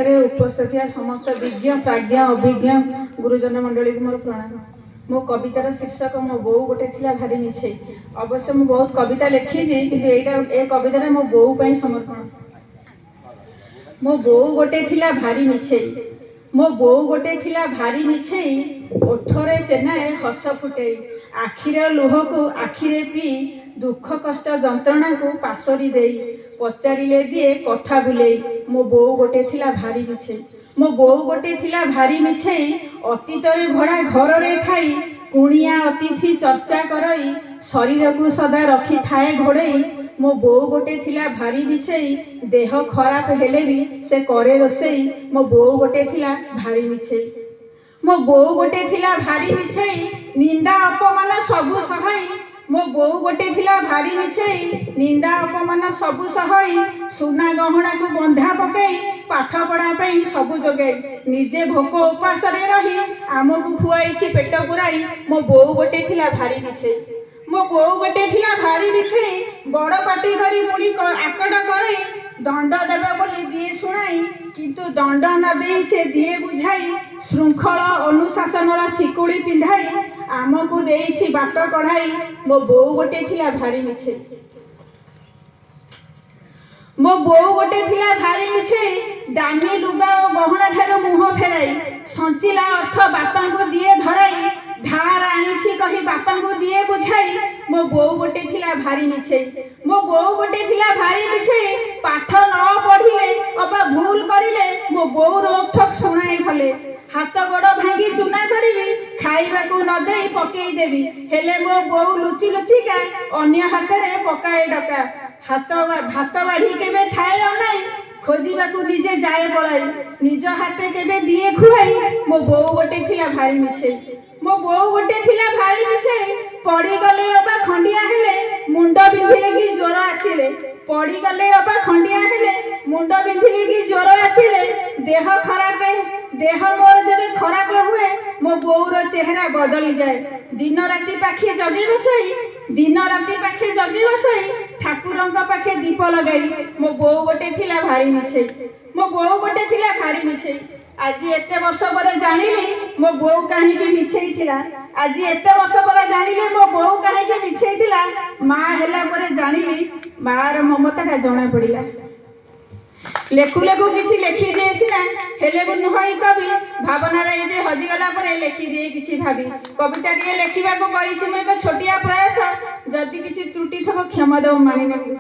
एठारे उपस्थित समस्त विज्ञ प्राज्ञ अभिज्ञ गुरुजन मंडली को मोर प्रणाम। मो कवितार शीर्षक मो बो गोटे थिला भारी मिछे। अवश्य मु बहुत कविता लिखी कि ए कविता मो बो समर्पण। मो बो गोटे थिला भारी मिछे, मो बो गोटे थिला भारी मिछे, ओठरे चेनाए हस फुटे, आखिर लुह को आखिरे पी, दुख कष्ट जंत्रणा को पासरी देई, पचारिले दिए कथा बुले, मो बो गोटे थिला भारी मिछे, मो बो गोटे थिला भारी मिछे, अतीतरे भड़ा घर रे थाई, कुणिया अतिथि चर्चा करई, शरीर को सदा रखी थाए घोड़ई, मो बो गोटे थिला भारी मिछेई, देह खराब हेले भी से करे रोसेई, मो बो गोटे थिला भारी मिछेई, मो बो गोटे थिला भारी मिछेई, निंदा अपमान सबु सहाई, मो बो गोटे थिला भारी मिछेई, निंदा अपमान सबु सहाई, सुना गहना को बंधा पकई, पाठ पढ़ा पई सबु जोगाई, निजे भोक उपास रे रही आमको खुआई पेट पुराई, मो बो गोटे थिला भारी मिछेई, मो बो गोटे थिला भारी मिछेई, बड़ पाटी करी मुड़ी आकट करई, दंड देवे बोली दिए शुणाई, किंतु दंड न देई से दिए बुझाई, श्रृंखल अनुशासन शिकुड़ी पिंधाई, आमको देइछि बाट कढ़ाई, मो बो गोटे थिला भारी मिछे, मो बो गोटे थिला भारी मिछे, दामी लुगा और गहना ठारो मुह फेराई, संचिला अर्थ बापा को दिए धराई, धार आनीछि कही बापा को दिए बुझाई, मो बो गोटे थिला भारी मिछे, मो बो गोटे थिला भारी मिछे, पाठ न पढ़िले अबा भूल करिले, मो बो रोक ठोक सुनाई भले, हाथ गोड़ भांगी चुना करी, खाइबा को न देई पकई देवी, हेले मो बो लुचि लुचिका अन्य हाथ रे पकाए डका, भात बाढ़ी केबे थाए अनाई, खोजिबा को निजे जाए पलाई, निज हाथे केबे दिए खुआई, मो बो गोटे थिला भारी मिछे, मो बो गोटे थिला भारी मिछे, पड़ी गले अबा खंडिया हेले, मुंड बिंधिले कि ज्वर आसिले, पड़ी गले अबा खंडिया हेले, मुंड बिंधिले कि ज्वर आसिले, देह मोर जबे खराब हुए, मो बोर चेहरा बदली जाए, दिन राति पाखे जगी बसई, दिन राति पाखे जगी बसई, ठाकुरंक पाखे दीप लगाई, मो बो गोटे थिला भारी मिछे, मो बो गोटे थिला भारी मिछे, आज एते वर्ष पर जानिली मो बो कहीं मिछेई थिला, आज एते वर्ष पर जानिली मो बो कहीं मिछेई थिला, माँ हेला पर जानिली मार ममता जना पड़ा। लेखु लेखु किछि लेखि दिए सिना हेले भी नुहई कवि, भावना रे जे हजिगला पर लेखि दिए किछि भाबी, कविता टिए लेखिबा को करिछि मैं एक छोटिया प्रयास, जदि किछि त्रुटि थबो क्षमा दो मानिने।